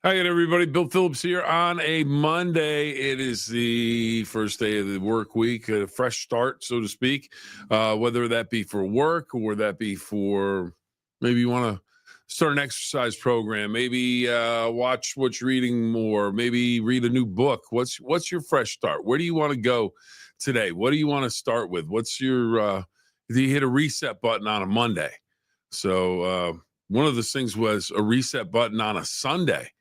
Hi again, everybody. Bill Phillips here on a Monday. It is the first day of the work week, a fresh start, so to speak, whether that be for work or that be for maybe you want to start an exercise program, maybe watch what you're reading more, maybe read a new book. What's your fresh start? Where do you want to go today? What do you want to start with? What's your do you hit a reset button on a Monday? So one of those things was a reset button on a Sunday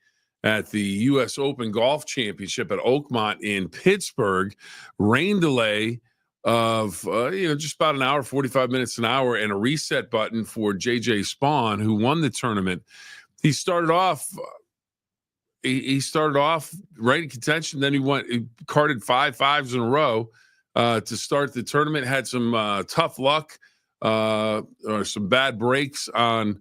at the U.S. Open Golf Championship at Oakmont in Pittsburgh. Rain delay of just about an hour, 45 minutes an hour, and a reset button for J.J. Spawn, who won the tournament. He started off right in contention. Then he carded 5 5s in a row to start the tournament. Had some tough luck or some bad breaks on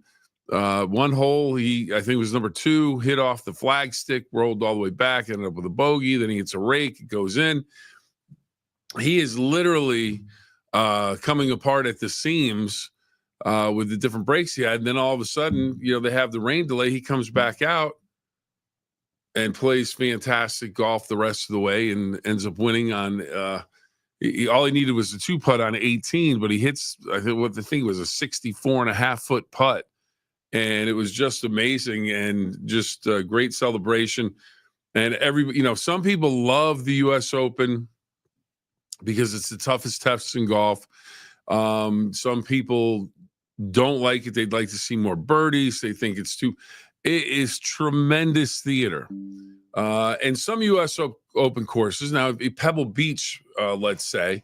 one hole. I think it was number 2, hit off the flag stick, rolled all the way back, ended up with a bogey. Then he hits a rake, it goes in. He is literally coming apart at the seams with the different breaks he had. And then all of a sudden, they have the rain delay. He comes back out and plays fantastic golf the rest of the way and ends up winning on all he needed was a 2-putt on 18, but he hits, I think it was a 64.5-foot putt. And it was just amazing and just a great celebration. And some people love the U.S. Open because it's the toughest test in golf. Some people don't like it. They'd like to see more birdies. They think it is tremendous theater. And some U.S. Open courses, now Pebble Beach, let's say,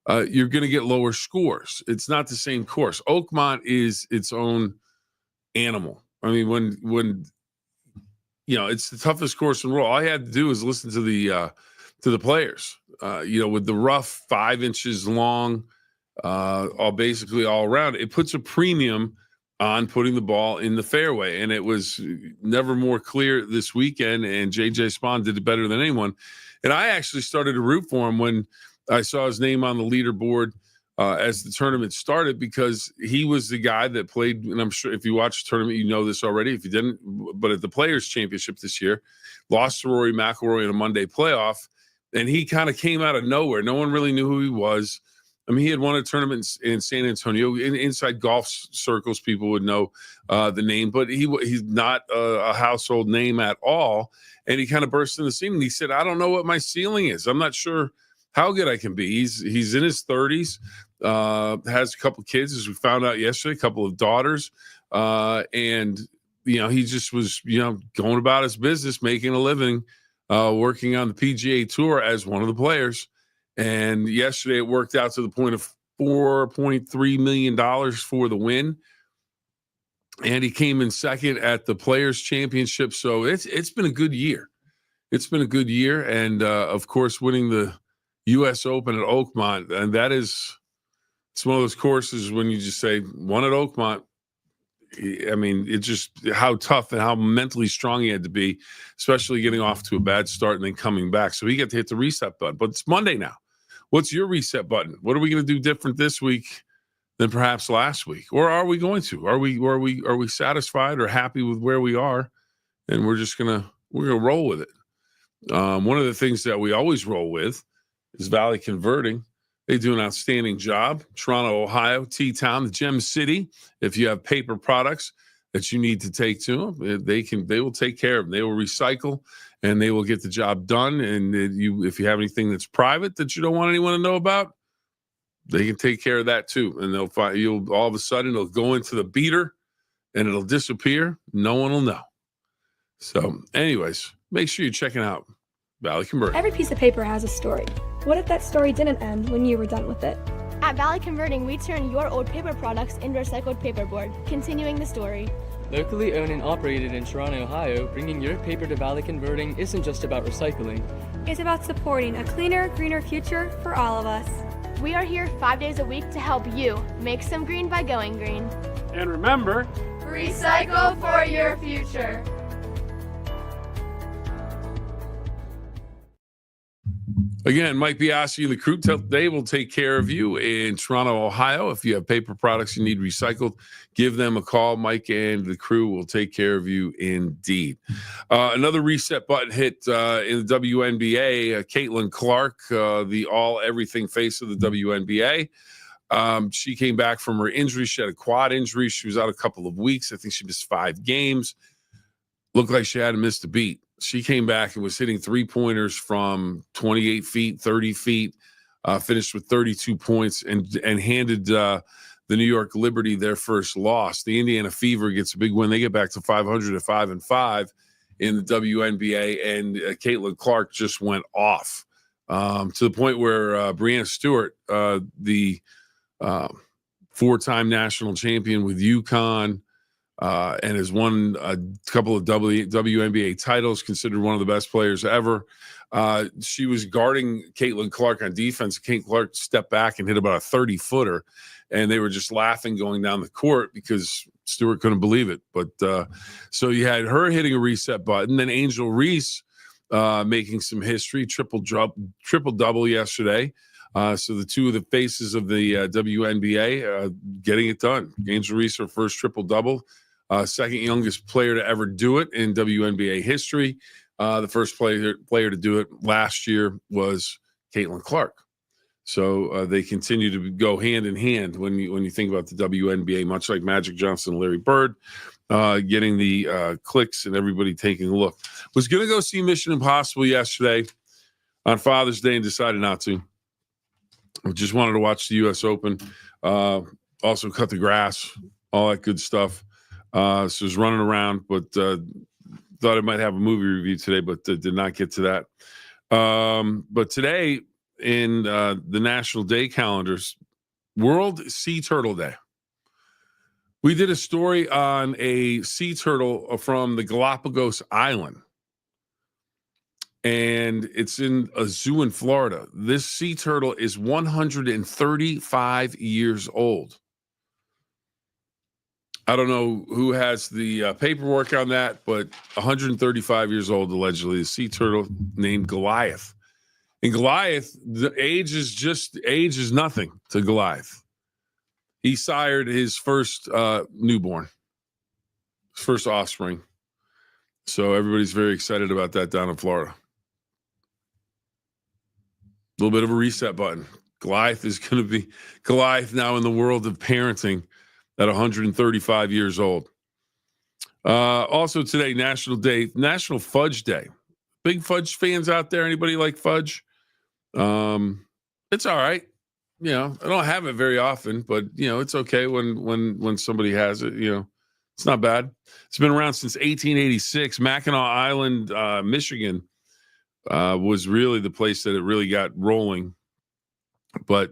you're going to get lower scores. It's not the same course. Oakmont is its own animal. I mean, when it's the toughest course in the world. All I had to do was listen to the players. With the rough 5 inches long, basically all around, it puts a premium on putting the ball in the fairway. And it was never more clear this weekend. And J.J. Spawn did it better than anyone. And I actually started to root for him when I saw his name on the leaderboard as the tournament started, because he was the guy that played, and I'm sure if you watch the tournament, you know this already. If you didn't, but at the Players Championship this year, lost to Rory McIlroy in a Monday playoff, and he kind of came out of nowhere. No one really knew who he was. I mean, he had won a tournament in San Antonio. Inside golf circles, people would know the name, but he's not a household name at all. And he kind of burst in the scene, and he said, "I don't know what my ceiling is. I'm not sure how good I can be." He's in his 30s. Has a couple kids, as we found out yesterday, a couple of daughters. And he just was, going about his business, making a living, working on the PGA Tour as one of the players. And yesterday it worked out to the point of $4.3 million for the win. And he came in second at the Players Championship. So it's been a good year. It's been a good year. And, of course, winning the U.S. Open at Oakmont, and it's one of those courses when you just say, one at Oakmont. I mean, it's just how tough and how mentally strong he had to be, especially getting off to a bad start and then coming back. So he got to hit the reset button. But it's Monday now. What's your reset button? What are we going to do different this week than perhaps last week? Or are we going to? Are we satisfied or happy with where we are? And we're gonna roll with it. One of the things that we always roll with is Valley Converting. They do an outstanding job. Toronto, Ohio, T-Town, the Gem City. If you have paper products that you need to take to them, they will take care of them. They will recycle and they will get the job done. And if you have anything that's private that you don't want anyone to know about, they can take care of that too. And they'll find all of a sudden it'll go into the beater and it'll disappear. No one will know. So anyways, make sure you're checking out Valley Converting. Every piece of paper has a story. What if that story didn't end when you were done with it? At Valley Converting, we turn your old paper products into recycled paperboard, continuing the story. Locally owned and operated in Toronto, Ohio, bringing your paper to Valley Converting isn't just about recycling. It's about supporting a cleaner, greener future for all of us. We are here 5 days a week to help you make some green by going green. And remember, recycle for your future. Again, Mike Biasi and the crew, they will take care of you in Toronto, Ohio. If you have paper products you need recycled, give them a call. Mike and the crew will take care of you indeed. Another reset button hit in the WNBA. Caitlin Clark, the all-everything face of the WNBA. She came back from her injury. She had a quad injury. She was out a couple of weeks. I think she missed 5 games. Looked like she hadn't missed a beat. She came back and was hitting 3-pointers from 28 feet, 30 feet, finished with 32 points and handed the New York Liberty their first loss. The Indiana Fever gets a big win. They get back to 500 at 5-5 in the WNBA, and Caitlin Clark just went off to the point where Breanna Stewart, the 4-time national champion with UConn, and has won a couple of WNBA titles, considered one of the best players ever. She was guarding Caitlin Clark on defense. Caitlin Clark stepped back and hit about a 30-footer, and they were just laughing going down the court because Stewart couldn't believe it. But so you had her hitting a reset button, then Angel Reese making some history, triple-double yesterday. So the two of the faces of the WNBA getting it done. Angel Reese, her first triple-double. Second youngest player to ever do it in WNBA history. The first player to do it last year was Caitlin Clark. So they continue to go hand in hand when you think about the WNBA, much like Magic Johnson and Larry Bird, getting the clicks and everybody taking a look. Was going to go see Mission Impossible yesterday on Father's Day and decided not to. I just wanted to watch the U.S. Open, also cut the grass, all that good stuff. So I was running around, but thought I might have a movie review today, but did not get to that. But today in the National Day calendars, World Sea Turtle Day. We did a story on a sea turtle from the Galapagos Island, and it's in a zoo in Florida. This sea turtle is 135 years old. I don't know who has the paperwork on that, but 135 years old, allegedly, a sea turtle named Goliath. And Goliath, the age is nothing to Goliath. He sired his first newborn, his first offspring. So everybody's very excited about that down in Florida. A little bit of a reset button. Goliath is going to be Goliath now in the world of parenting at 135 years old. Also today, National Fudge Day. Big fudge fans out there? Anybody like fudge? It's all right. You know, I don't have it very often, but it's okay when somebody has it. It's not bad. It's been around since 1886. Mackinac Island, Michigan, was really the place that it really got rolling. But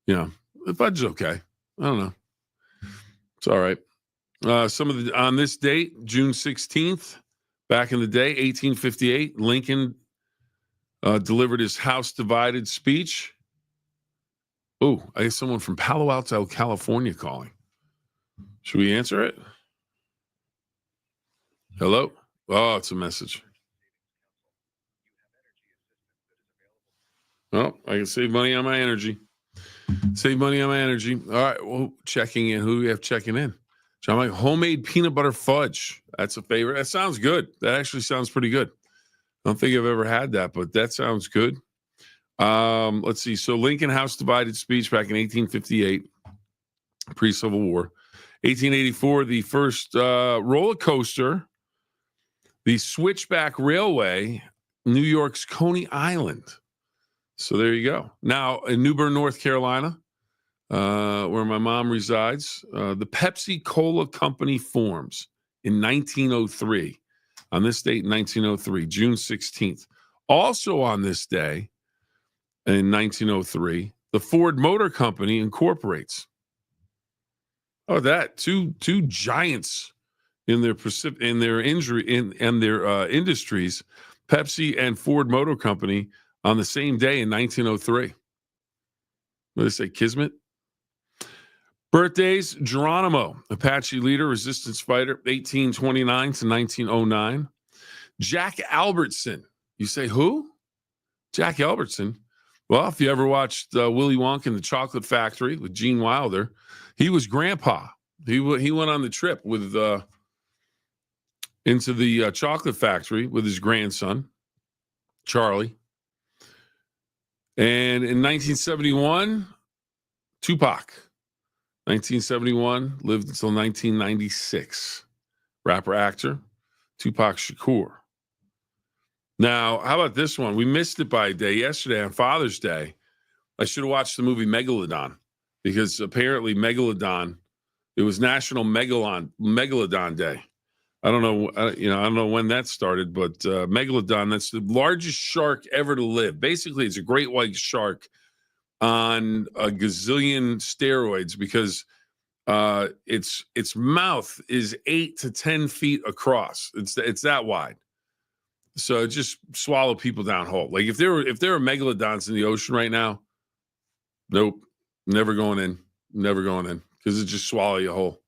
the fudge is okay. I don't know. It's all right. On this date, June 16th, back in the day, 1858, Lincoln delivered his House Divided speech. Oh, I guess someone from Palo Alto, California calling. Should we answer it? Hello? Oh, it's a message. Oh, I can save money on my energy. Save money on my energy. All right. Well, checking in. Who do we have checking in? John Mike, homemade peanut butter fudge. That's a favorite. That sounds good. That actually sounds pretty good. I don't think I've ever had that, but that sounds good. Let's see. So Lincoln House Divided speech back in 1858, pre-Civil War. 1884, the first roller coaster, the Switchback Railway, New York's Coney Island. So there you go. Now in New Bern, North Carolina, where my mom resides, the Pepsi Cola Company forms in 1903. On this date, 1903, June 16th. Also on this day, in 1903, the Ford Motor Company incorporates. Oh, that two giants in their industries, Pepsi and Ford Motor Company, on the same day in 1903. What did they say, Kismet? Birthdays: Geronimo, Apache leader, resistance fighter, 1829 to 1909. Jack Albertson. You say, who? Jack Albertson. Well, if you ever watched Willy Wonka and the Chocolate Factory with Gene Wilder, he was grandpa. He went on the trip with into the chocolate factory with his grandson, Charlie. And in 1971, Tupac. 1971, lived until 1996. Rapper, actor, Tupac Shakur. Now, how about this one? We missed it by a day yesterday on Father's Day. I should have watched the movie Megalodon, because apparently Megalodon, it was National Megalodon Day. I don't know, I don't know when that started, but Megalodon, that's the largest shark ever to live. Basically, it's a great white shark on a gazillion steroids, because its mouth is 8 to 10 feet across. It's that wide. So it just swallow people down whole. Like if there were megalodons in the ocean right now, nope, never going in, because it just swallow you whole.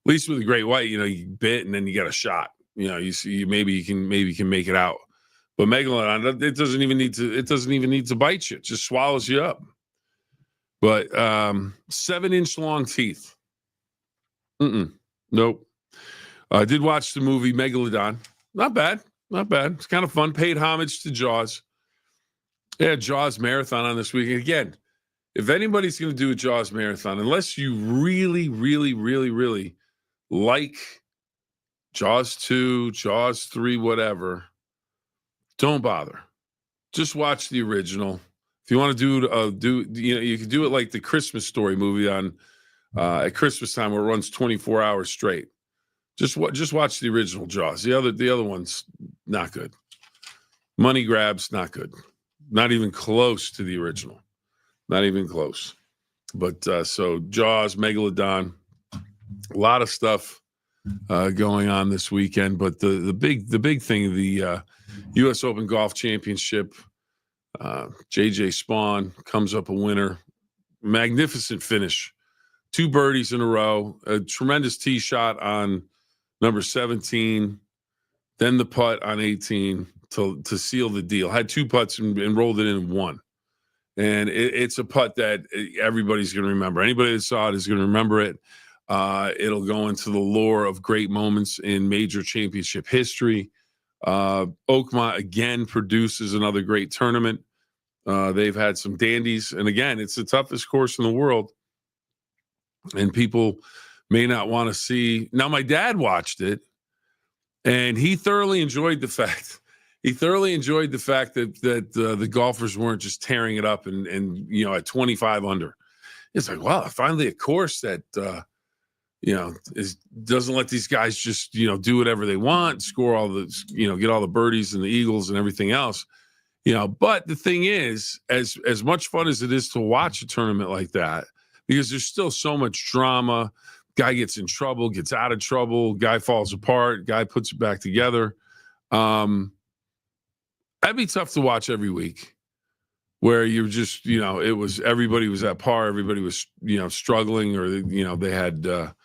At least with a great white, you bit and then you got a shot. You see, maybe you can make it out. But megalodon, it doesn't even need to bite you. It just swallows you up. But 7-inch long teeth. Nope. I did watch the movie Megalodon. Not bad. It's kind of fun. Paid homage to Jaws. Yeah, Jaws marathon on this weekend. Again, if anybody's going to do a Jaws marathon, unless you really, really, really, really like Jaws 2, Jaws 3, whatever, don't bother. Just watch the original. If you want to you can do it like the Christmas Story movie on at Christmas time, where it runs 24 hours straight. Just watch the original Jaws. The other one's not good. Money grabs, not good. Not even close to the original. Not even close. But so Jaws, Megalodon, a lot of stuff going on this weekend. But the big thing, the U.S. Open Golf Championship. JJ Spawn comes up a winner. Magnificent finish. 2 birdies in a row. A tremendous tee shot on number 17, then the putt on 18 to seal the deal. Had 2 putts and rolled it in one. And it's a putt that everybody's going to remember. Anybody that saw it is going to remember it. It'll go into the lore of great moments in major championship history. Oakmont again produces another great tournament. They've had some dandies. And again, it's the toughest course in the world. And people may not want to see. Now, my dad watched it, and he thoroughly enjoyed the fact that the golfers weren't just tearing it up and at 25 under. It's like, wow, finally a course that doesn't let these guys just do whatever they want, score all the get all the birdies and the eagles and everything else. But the thing is, as much fun as it is to watch a tournament like that, because there's still so much drama. Guy gets in trouble, gets out of trouble, guy falls apart, guy puts it back together. That'd be tough to watch every week, where you're just, everybody was at par, everybody was, struggling, or, they had, a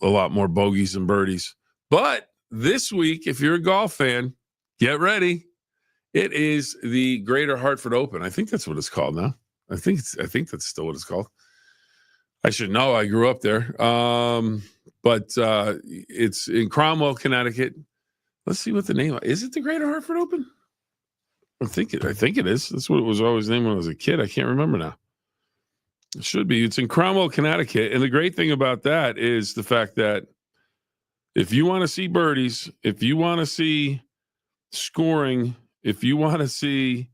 lot more bogeys and birdies. But this week, if you're a golf fan, get ready. It is the Greater Hartford Open. I think that's what it's called now. I think that's still what it's called. I should know. I grew up there. But it's in Cromwell, Connecticut. Let's see what the name is. It the Greater Hartford Open? I think it is. That's what it was always named when I was a kid. I can't remember now. It should be. It's in Cromwell, Connecticut. And the great thing about that is the fact that if you want to see birdies, if you want to see scoring, if you want to see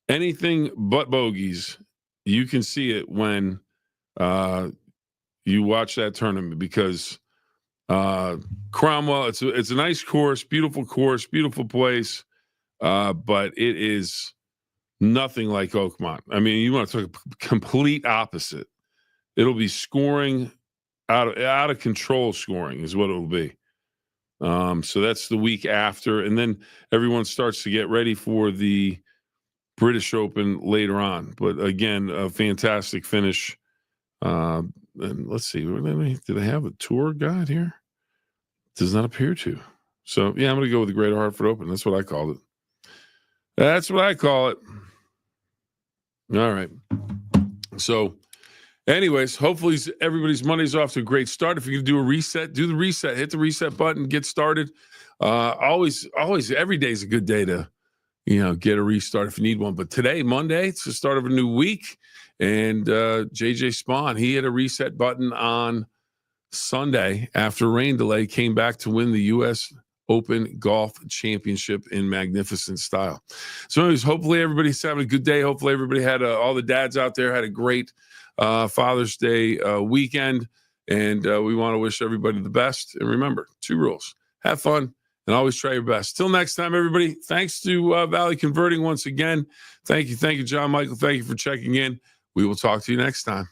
anything but bogeys, you can see it when you watch that tournament, because Cromwell, it's a nice course, beautiful place, but it is Nothing like Oakmont. I mean, you want to talk complete opposite. It'll be scoring out of control scoring is what it'll be. So that's the week after. And then everyone starts to get ready for the British Open later on. But again, a fantastic finish. And let's see, do they have a tour guide here? Does not appear to. So, yeah, I'm going to go with the Greater Hartford Open. That's what I called it. That's what I call it. All right. So, anyways, hopefully everybody's Monday's off to a great start. If you can do a reset, do the reset. Hit the reset button, get started. Always, every day is a good day to, get a restart if you need one. But today, Monday, it's the start of a new week. And JJ Spawn, he hit a reset button on Sunday after a rain delay, came back to win the U.S. Open Golf Championship in magnificent style. So anyways, hopefully everybody's having a good day. Hopefully everybody had all the dads out there had a great Father's Day weekend. And we want to wish everybody the best. And remember, 2 rules. Have fun and always try your best. Till next time, everybody. Thanks to Valley Converting once again. Thank you, John Michael. Thank you for checking in. We will talk to you next time.